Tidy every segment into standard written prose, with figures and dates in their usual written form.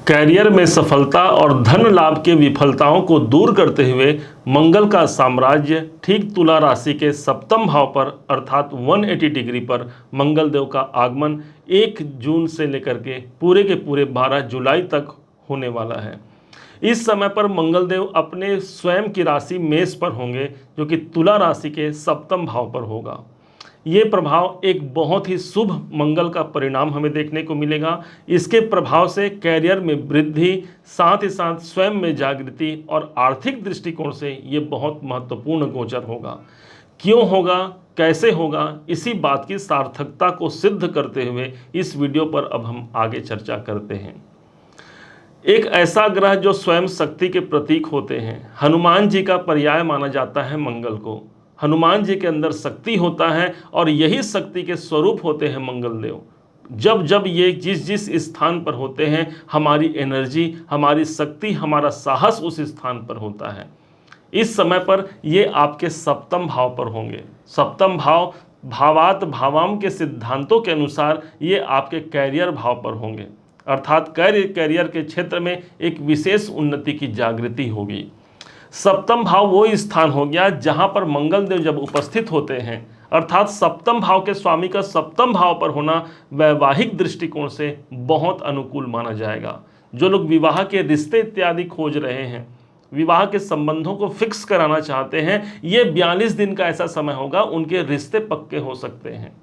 Career में सफलता और धन लाभ के विफलताओं को दूर करते हुए मंगल का साम्राज्य ठीक तुला राशि के सप्तम भाव पर अर्थात 180 डिग्री पर मंगल देव का आगमन 1 जून से लेकर के पूरे 12 जुलाई तक होने वाला है। इस समय पर मंगल देव अपने स्वयं की राशि मेष पर होंगे, जो कि तुला राशि के सप्तम भाव पर होगा। ये प्रभाव एक बहुत ही शुभ मंगल का परिणाम हमें देखने को मिलेगा। इसके प्रभाव से कैरियर में वृद्धि, साथ ही साथ स्वयं में जागृति और आर्थिक दृष्टिकोण से ये बहुत महत्वपूर्ण गोचर होगा। क्यों होगा, कैसे होगा, इसी बात की सार्थकता को सिद्ध करते हुए इस वीडियो पर अब हम आगे चर्चा करते हैं। एक ऐसा ग्रह जो स्वयं शक्ति के प्रतीक होते हैं, हनुमान जी का पर्याय माना जाता है मंगल को। हनुमान जी के अंदर शक्ति होता है और यही शक्ति के स्वरूप होते हैं मंगल देव। जब जब ये जिस स्थान पर होते हैं, हमारी एनर्जी, हमारी शक्ति, हमारा साहस उस स्थान पर होता है। इस समय पर ये आपके सप्तम भाव पर होंगे। सप्तम भाव भावात भावाम के सिद्धांतों के अनुसार ये आपके कैरियर भाव पर होंगे, अर्थात कैरियर के क्षेत्र में एक विशेष उन्नति की जागृति होगी। सप्तम भाव वो स्थान हो गया जहां पर मंगल देव जब उपस्थित होते हैं, अर्थात सप्तम भाव के स्वामी का सप्तम भाव पर होना वैवाहिक दृष्टिकोण से बहुत अनुकूल माना जाएगा। जो लोग विवाह के रिश्ते इत्यादि खोज रहे हैं, विवाह के संबंधों को फिक्स कराना चाहते हैं, ये 42 दिन का ऐसा समय होगा, उनके रिश्ते पक्के हो सकते हैं।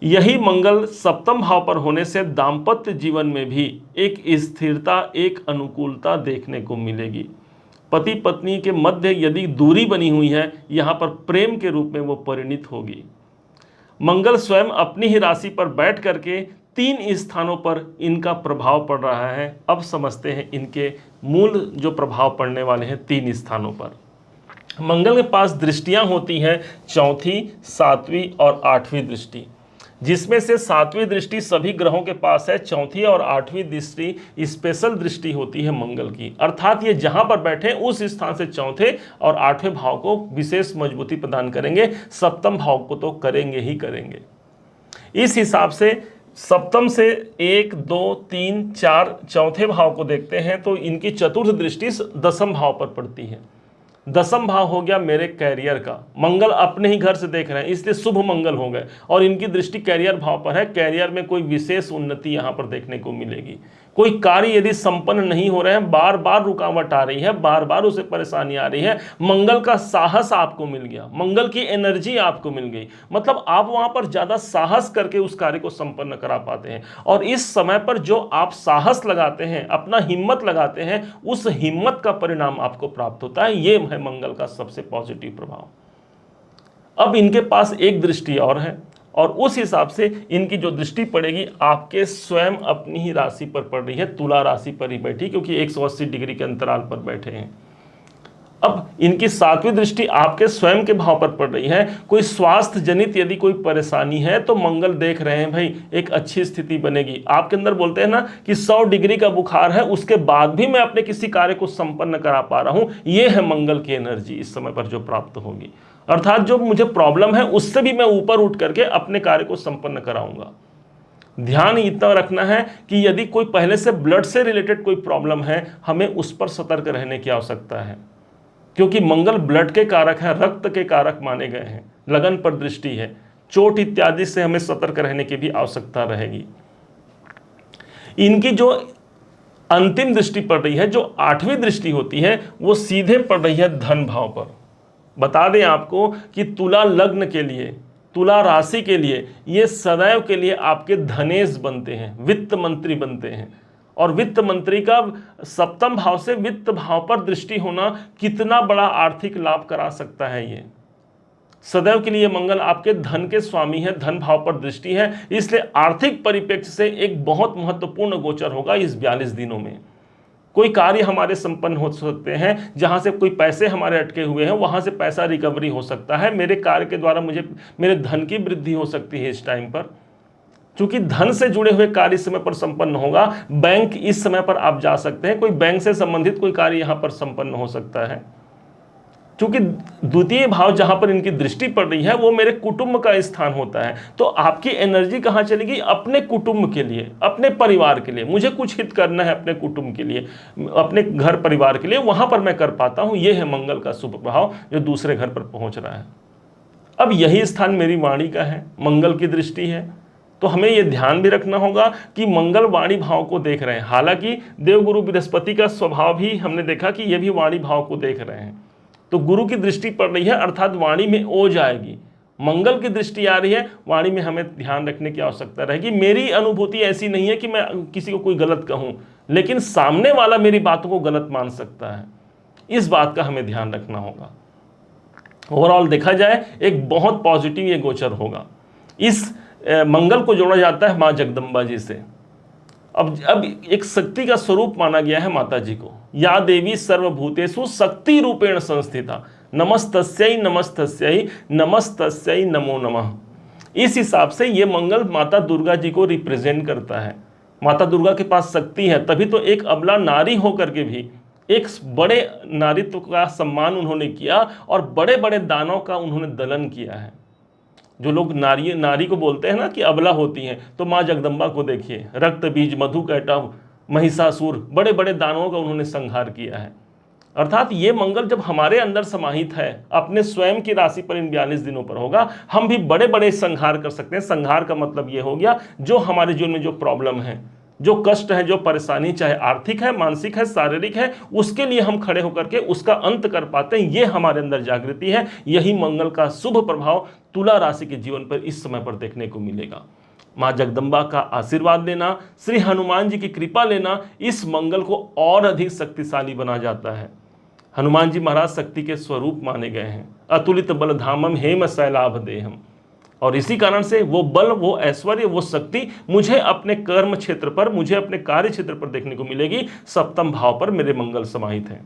यही मंगल सप्तम भाव पर होने से दाम्पत्य जीवन में भी एक स्थिरता, एक अनुकूलता देखने को मिलेगी। पति पत्नी के मध्य यदि दूरी बनी हुई है, यहाँ पर प्रेम के रूप में वो परिणित होगी। मंगल स्वयं अपनी ही राशि पर बैठ करके 3 स्थानों पर इनका प्रभाव पड़ रहा है। अब समझते हैं इनके मूल जो प्रभाव पड़ने वाले हैं 3 स्थानों पर। मंगल के पास दृष्टियां होती हैं, चौथी, 7वीं और 8वीं दृष्टि, जिसमें से 7वीं दृष्टि सभी ग्रहों के पास है। चौथी और 8वीं दृष्टि स्पेशल दृष्टि होती है मंगल की, अर्थात ये जहां पर बैठे उस स्थान से चौथे और 8वें भाव को विशेष मजबूती प्रदान करेंगे। सप्तम भाव को तो करेंगे ही करेंगे। इस हिसाब से सप्तम से 1, 2, 3, 4 चौथे भाव को देखते हैं तो इनकी चतुर्थ दृष्टि 10वें भाव पर पड़ती है। 10वां भाव हो गया मेरे कैरियर का। मंगल अपने ही घर से देख रहे हैं, इसलिए शुभ मंगल हो गए और इनकी दृष्टि कैरियर भाव पर है। कैरियर में कोई विशेष उन्नति यहाँ पर देखने को मिलेगी। कोई कार्य यदि संपन्न नहीं हो रहे हैं, बार बार रुकावट आ रही है, बार बार उसे परेशानी आ रही है, मंगल का साहस आपको मिल गया, मंगल की एनर्जी आपको मिल गई, मतलब आप वहां पर ज्यादा साहस करके उस कार्य को संपन्न करा पाते हैं। और इस समय पर जो आप साहस लगाते हैं, अपना हिम्मत लगाते हैं, उस हिम्मत का परिणाम आपको प्राप्त होता है। ये है मंगल का सबसे पॉजिटिव प्रभाव। अब इनके पास एक दृष्टि और है और उस हिसाब से इनकी जो दृष्टि पड़ेगी आपके स्वयं अपनी ही राशि पर पड़ रही है, तुला राशि पर ही बैठी, क्योंकि 180 डिग्री के अंतराल पर बैठे हैं। अब इनकी 7वीं दृष्टि आपके स्वयं के भाव पर पड़ रही है। कोई स्वास्थ्य जनित यदि कोई परेशानी है तो मंगल देख रहे हैं भाई एक अच्छी स्थिति बनेगी। आपके अंदर बोलते हैं ना कि 100 डिग्री का बुखार है, उसके बाद भी मैं अपने किसी कार्य को संपन्न करा पा रहा हूं। ये है मंगल की एनर्जी इस समय पर जो प्राप्त होगी, अर्थात जो मुझे प्रॉब्लम है उससे भी मैं ऊपर उठ करके अपने कार्य को संपन्न कराऊंगा। ध्यान इतना रखना है कि यदि कोई पहले से ब्लड से रिलेटेड कोई प्रॉब्लम है, हमें उस पर सतर्क रहने की आवश्यकता है, क्योंकि मंगल ब्लड के कारक है, रक्त के कारक माने गए हैं। लगन पर दृष्टि है, चोट इत्यादि से हमें सतर्क रहने की भी आवश्यकता रहेगी। इनकी जो अंतिम दृष्टि पड़ रही है, जो 8वीं दृष्टि होती है, वो सीधे पड़ रही है धन भाव पर। बता दें आपको कि तुला लग्न के लिए, तुला राशि के लिए ये सदैव के लिए आपके धनेश बनते हैं, वित्त मंत्री बनते हैं। और वित्त मंत्री का सप्तम भाव से वित्त भाव पर दृष्टि होना कितना बड़ा आर्थिक लाभ करा सकता है। ये सदैव के लिए मंगल आपके धन के स्वामी है, धन भाव पर दृष्टि है, इसलिए आर्थिक परिप्रेक्ष्य से एक बहुत महत्वपूर्ण गोचर होगा इस 42 दिनों में। कोई कार्य हमारे संपन्न हो सकते हैं, जहां से कोई पैसे हमारे अटके हुए हैं वहां से पैसा रिकवरी हो सकता है। मेरे कार्य के द्वारा मुझे मेरे धन की वृद्धि हो सकती है इस टाइम पर, क्योंकि धन से जुड़े हुए कार्य समय पर संपन्न होगा। बैंक इस समय पर आप जा सकते हैं, कोई बैंक से संबंधित कोई कार्य यहां पर संपन्न हो सकता है। क्योंकि द्वितीय भाव जहां पर इनकी दृष्टि पड़ रही है वो मेरे कुटुंब का स्थान होता है। तो आपकी एनर्जी कहां चलेगी? अपने कुटुंब के लिए, अपने परिवार के लिए। मुझे कुछ हित करना है अपने कुटुंब के लिए, अपने घर परिवार के लिए, वहां पर मैं कर पाता हूं। यह है मंगल का शुभ प्रभाव जो दूसरे घर पर पहुंच रहा है। अब यही स्थान मेरी वाणी का है, मंगल की दृष्टि है। तो हमें यह ध्यान भी रखना होगा कि मंगल वाणी भाव को देख रहे हैं। हालांकि देवगुरु बृहस्पति का स्वभाव भी हमने देखा कि यह भी वाणी भाव को देख रहे हैं। तो गुरु की दृष्टि पड़ रही है अर्थात वाणी में ओज आएगी। मंगल की दृष्टि आ रही है, वाणी में हमें ध्यान रखने की आवश्यकता रहेगी। मेरी अनुभूति ऐसी नहीं है कि मैं किसी को कोई गलत कहूं, लेकिन सामने वाला मेरी बातों को गलत मान सकता है। इस बात का हमें ध्यान रखना होगा। ओवरऑल देखा जाए एक बहुत पॉजिटिव ये गोचर होगा। इस मंगल को जोड़ा जाता है माँ जगदम्बा जी से। अब एक शक्ति का स्वरूप माना गया है माता जी को। या देवी सर्वभूतेषु शक्ति रूपेण संस्थिता, नमस्तस्यै नमस्तस्यै नमस्तस्यै नमो नमः। इस हिसाब से ये मंगल माता दुर्गा जी को रिप्रेजेंट करता है। माता दुर्गा के पास शक्ति है, तभी तो एक अबला नारी होकर के भी एक बड़े नारीत्व का सम्मान उन्होंने किया और बड़े बड़े दानों का उन्होंने दलन किया है। जो लोग नारी को बोलते हैं ना कि अबला होती हैं, तो माँ जगदम्बा को देखिए, रक्त बीज मधु कैटभ महिषासुर, बड़े बड़े दानवों का उन्होंने संहार किया है। अर्थात ये मंगल जब हमारे अंदर समाहित है, अपने स्वयं की राशि पर इन 42 दिनों पर होगा, हम भी बड़े बड़े संहार कर सकते हैं। संहार का मतलब ये हो गया जो हमारे जीवन में जो प्रॉब्लम है, जो कष्ट है, जो परेशानी, चाहे आर्थिक है, मानसिक है, शारीरिक है, उसके लिए हम खड़े होकर के उसका अंत कर पाते हैं। ये हमारे अंदर जागृति है। यही मंगल का शुभ प्रभाव तुला राशि के जीवन पर इस समय पर देखने को मिलेगा। माँ जगदम्बा का आशीर्वाद लेना, श्री हनुमान जी की कृपा लेना इस मंगल को और अधिक शक्तिशाली बना जाता है। हनुमान जी महाराज शक्ति के स्वरूप माने गए हैं। अतुलित बलधामम हेम शैलाभ देहम। और इसी कारण से वो बल, वो ऐश्वर्य, वो शक्ति मुझे अपने कर्म क्षेत्र पर, मुझे अपने कार्य क्षेत्र पर देखने को मिलेगी। सप्तम भाव पर मेरे मंगल समाहित हैं।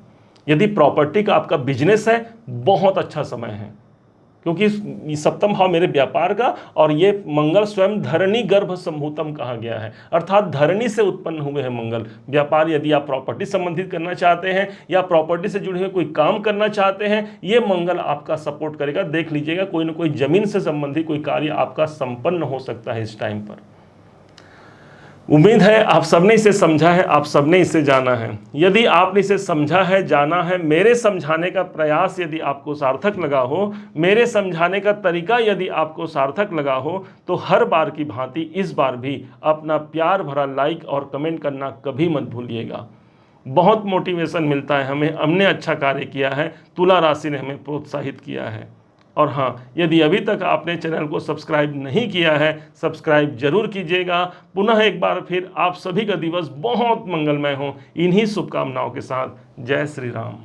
यदि प्रॉपर्टी का आपका बिजनेस है, बहुत अच्छा समय है, क्योंकि सप्तम भाव मेरे व्यापार का, और ये मंगल स्वयं धरणी गर्भ संभूतम कहा गया है, अर्थात धरणी से उत्पन्न हुए हैं मंगल। व्यापार, यदि आप प्रॉपर्टी संबंधित करना चाहते हैं या प्रॉपर्टी से जुड़े हुए कोई काम करना चाहते हैं, ये मंगल आपका सपोर्ट करेगा। देख लीजिएगा कोई ना कोई जमीन से संबंधित कोई कार्य आपका संपन्न हो सकता है इस टाइम पर। उम्मीद है आप सबने इसे समझा है, आप सबने इसे जाना है। यदि आपने इसे समझा है, जाना है, मेरे समझाने का प्रयास यदि आपको सार्थक लगा हो, मेरे समझाने का तरीका यदि आपको सार्थक लगा हो, तो हर बार की भांति इस बार भी अपना प्यार भरा लाइक और कमेंट करना कभी मत भूलिएगा। बहुत मोटिवेशन मिलता है हमें। हमने अच्छा कार्य किया है, तुला राशि ने हमें प्रोत्साहित किया है। और हाँ, यदि अभी तक आपने चैनल को सब्सक्राइब नहीं किया है, सब्सक्राइब जरूर कीजिएगा। पुनः एक बार फिर आप सभी का दिवस बहुत मंगलमय हो, इन्हीं शुभकामनाओं के साथ। जय श्री राम।